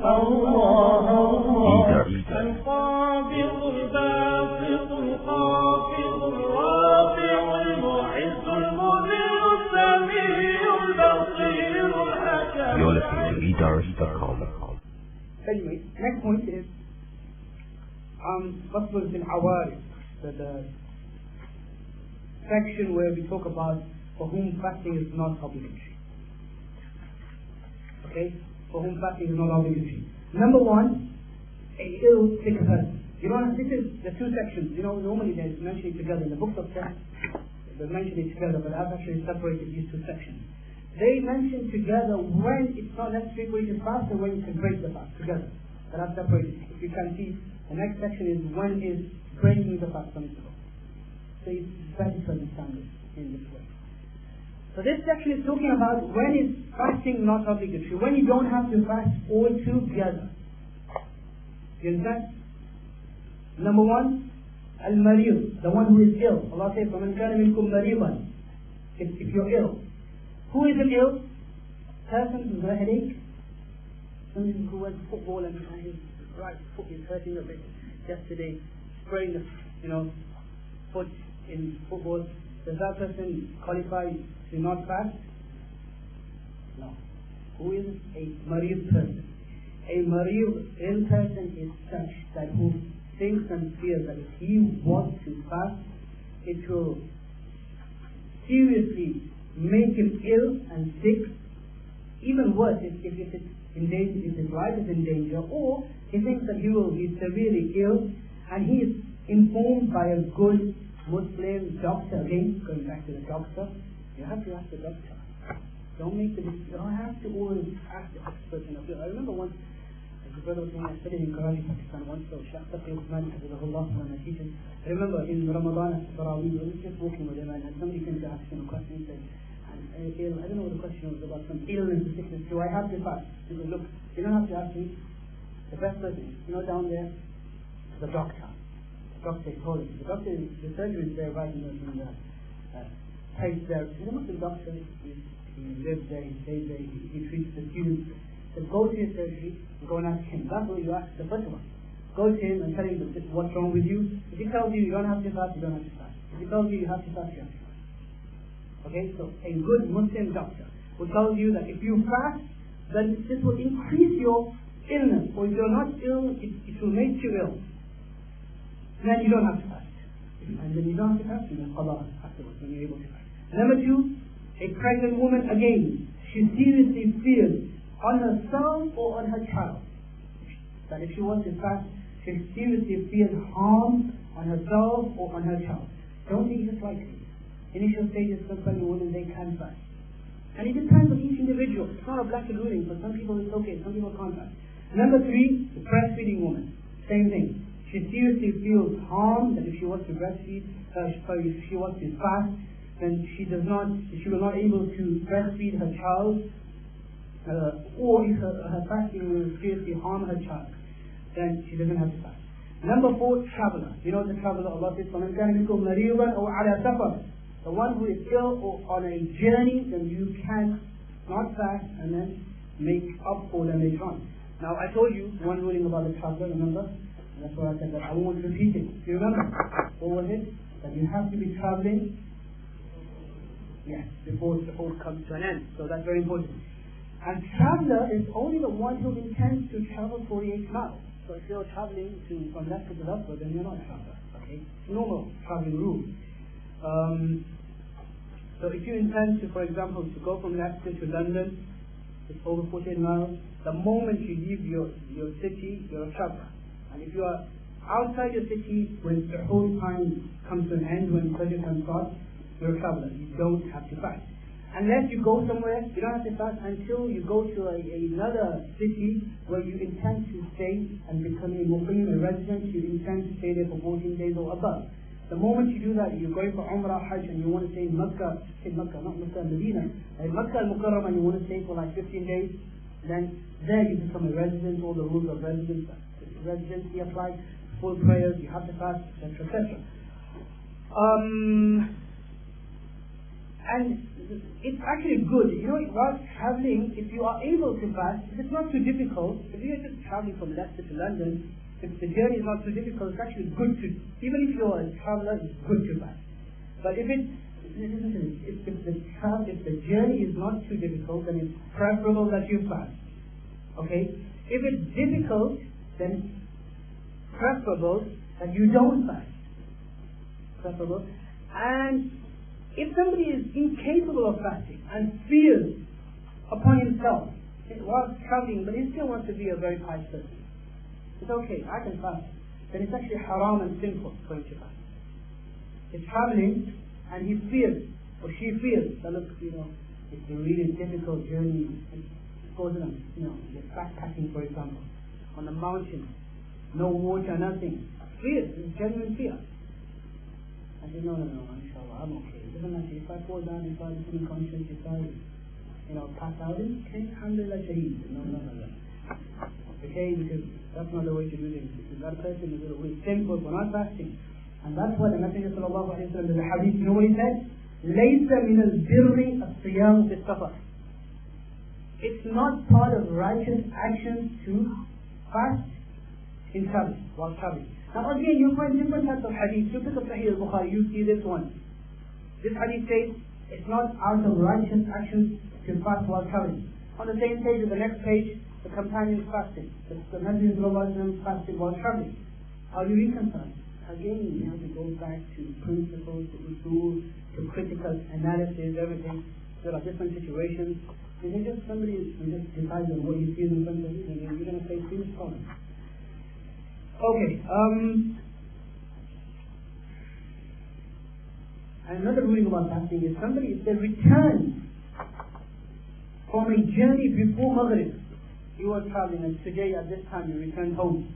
الله القابض الباسط الخافض الرافع المعز المذل السميع البصير الحكم. You're listening to Biography.com. Anyway, next point is فصل في العوارض, the section where we talk about for whom fasting is not obligatory. Okay? For whom fasting is not obligatory. Number one, a ill, sick person. You know, this is the two sections. You know, normally they mention it together. In the books of text, they mention it together, but I've actually separated these two sections. They mention together when it's not necessary for you to fast and when you can break the fast together. But I've separated. If you can see, the next section is when is breaking the fast permissible. So it's better to understand it in this way. So this section is talking about when is fasting not obligatory, when you don't have to fast all together. You understand? Number one, al-marid, the one who is ill. Allah says, فَمَنْ كَانَ مِنْكُمْ مَرِيضًا. If you're ill. Who is an ill? Person who's got a headache. Somebody who went to football and his right foot is hurting a bit yesterday, spraying the foot in football. Does that person qualify to not fast? No. Who is a marid person? A marid ill person is such that who thinks and fears that if he wants to fast, it will seriously make him ill and sick. Even worse, if it's in danger, if his life is in danger, or he thinks that he will be severely ill, and he is informed by a good Muslim doctor. Again, going back to the doctor, you have to ask the doctor. Don't make the decision. You don't have to always ask the expert. I remember once, as the brother was saying, I studied in Karachi, Pakistan once, so Shaykh Taqi Uthman, Hafizahullah, one of my teachers. I remember in Ramadan after Tarawih, I was just walking with him, and somebody came to ask him a question. He said, I don't know what the question was about, some illness or sickness. Do I have to fast? He said, look, you don't have to ask me. The best person, down there, the doctor. The doctor told him. The doctor, the surgeon is there right in the place there. He's a Muslim doctor. He lives there, he stays there, he treats the students. So go to your surgery and go and ask him. That's what you ask the first one. Go to him and tell him what's wrong with you. If he tells you you don't have to fast, you don't have to fast. If he tells you you have to fast, you have to fast. Okay, so a good Muslim doctor will tell you that if you fast, then this will increase your illness. Or if you're not ill, it will make you ill. Then you don't have to fast. And then you don't have to fast, you can qada afterwards when you're able to fast. Number two, a pregnant woman, again, she seriously fears on herself or on her child that if she wants to fast, she seriously fears harm on herself or on her child. Don't think it's likely. Initial stages for pregnant women, they can fast. And it depends on each individual. It's not a black and ruling. For some people it's okay, some people can't fast. Number three, the breastfeeding woman. Same thing. She seriously feels harm that if she wants to breastfeed, if she wants to fast, then she will not able to breastfeed her child, or if her fasting will seriously harm her child, then she doesn't have to fast. Number four, traveler. You know the traveler, Allah says, فَمَنْ كَانَ مِنْكُمْ مَرِيضًا أَوْ عَلَى سَفَرٍ. The one who is ill or on a journey, then you can not fast and then make up for them later on. Now I told you one ruling about the traveler, remember? That's why I said that I won't repeat it. Do you remember? What was it? That you have to be traveling, yes, before the whole comes to an end. So that's very important. And traveler is only the one who intends to travel 48 miles. So if you're traveling from left to the left, then you're not a traveler. Okay? Normal traveling rule. So if you intend to, for example, to go from Leicester to London, it's over 48 miles. The moment you leave your city, you're a traveler. And if you are outside your city, when the whole time comes to an end, when Fajr time starts, you're a traveler. You don't have to fast. Unless you go somewhere, you don't have to fast until you go to another city where you intend to stay and become a muqim, a resident. You intend to stay there for 14 days or above. The moment you do that, you're going for Umrah, Hajj, and you want to stay in Makkah, not Makkah, Medina, Makkah al-Mukarram, and you want to stay for like 15 days, then there you become a resident. All the rules of residency apply, full prayers, you have to fast, etc., etc. And it's actually good. You know, while traveling, if you are able to fast, if it's not too difficult, if you're just traveling from Leicester to London, if the journey is not too difficult, it's actually good to, even if you're a traveler, it's good to fast. But if it's, listen to this, if the journey is not too difficult, then it's preferable that you fast. Okay? If it's difficult, then it's preferable that you don't fast. Preferable. And if somebody is incapable of fasting and fears upon himself while traveling, but he still wants to be a very pious person, it's okay, I can fast. Then it's actually haram and sinful for him to fast. He's traveling and he fears, or she fears, that look, you know, it's a really difficult journey. It goes on, you know, you're backpacking, for example, on the mountain, no water, nothing. Fear, it's genuine fear. I said, no, inshallah, I'm okay. It doesn't matter if I fall down, if I become unconscious, if I, you know, pass out, okay, alhamdulillah, shaheed. No. Okay, because that's not the way to do things. Because that person is sinful for not fasting. And that's why the Messenger sallallahu alayhi wa sallam, in the hadith, you know what he said? لَيْسَ مِنَ الْبِرِّ الصِّيَامُ فِي السَّفَرِ. It's not part of righteous actions to fast in travel, while traveling. Now again, you find different types of hadith. You pick up Sahih al-Bukhari, you see this one. This hadith says, it's not out of righteous actions to fast while traveling. On the same page, the next page, the companions fasted. The Messenger of Allah fasted while traveling. How do you reconcile? Again, you have to go back to principles, to usul, to critical analysis, everything. There are different situations. If it's just somebody who just decides on what he sees in front of you, then you're going to face huge problems. Okay. Another ruling about fasting is somebody, if they return from a journey before Maghrib, you were traveling and today at this time you returned home.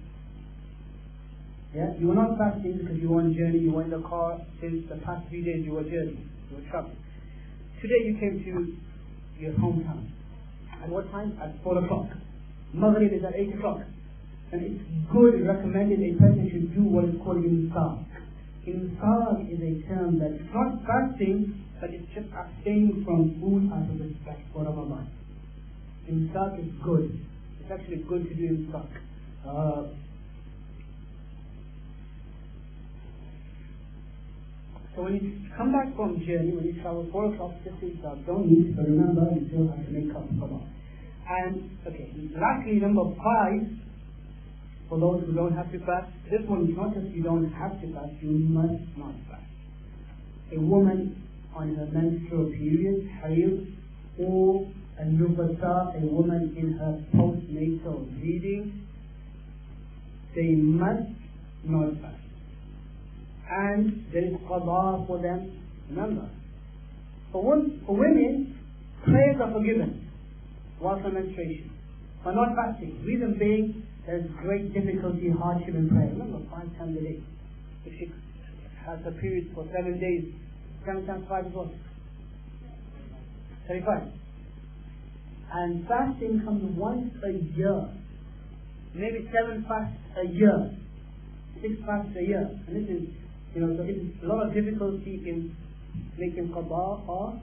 Yeah? You were not fasting because you were on a journey, you were in the car since the past 3 days you were journeying, you were traveling. Today you came to your hometown. At what time? At 4 o'clock. Maghrib is at 8 o'clock. And it's good, recommended a person should do what is called imsak. Imsak is a term that it's not fasting, but it's just abstaining from food out of respect for Ramadan. Imsak is good. It's actually good to do imsak. So when you come back from journey, when you travel 4 o'clock, just imsak. Don't eat, but remember you still have to make up for that. And okay, lastly, number 5. For those who don't have to fast, this one is not just you don't have to fast, you must not fast. A woman on her menstrual period, hayd, or a nufasa, a woman in her postnatal bleeding, they must not fast. And there is qada for them. Remember, for women, prayers are forgiven whilst on menstruation, for not fasting. Reason being, there's great difficulty, hardship in prayer. Remember, 5 times a day. If she has her period for 7 days, 7 times 5 is what? 35. And fasting comes once a year. Maybe 7 fasts a year. 6 fasts a year. And this is, so it's a lot of difficulty in making qada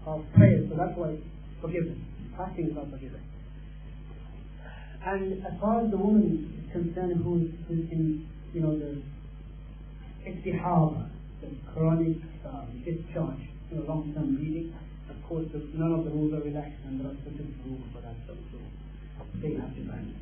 of prayer. So that's why it's forgiven. Fasting is not forgiven. And as far as the woman is concerned who's in, the istihaba, the chronic discharge, long-term bleeding, of course none of the rules are relaxed and there are specific rules for that, so they have to ban.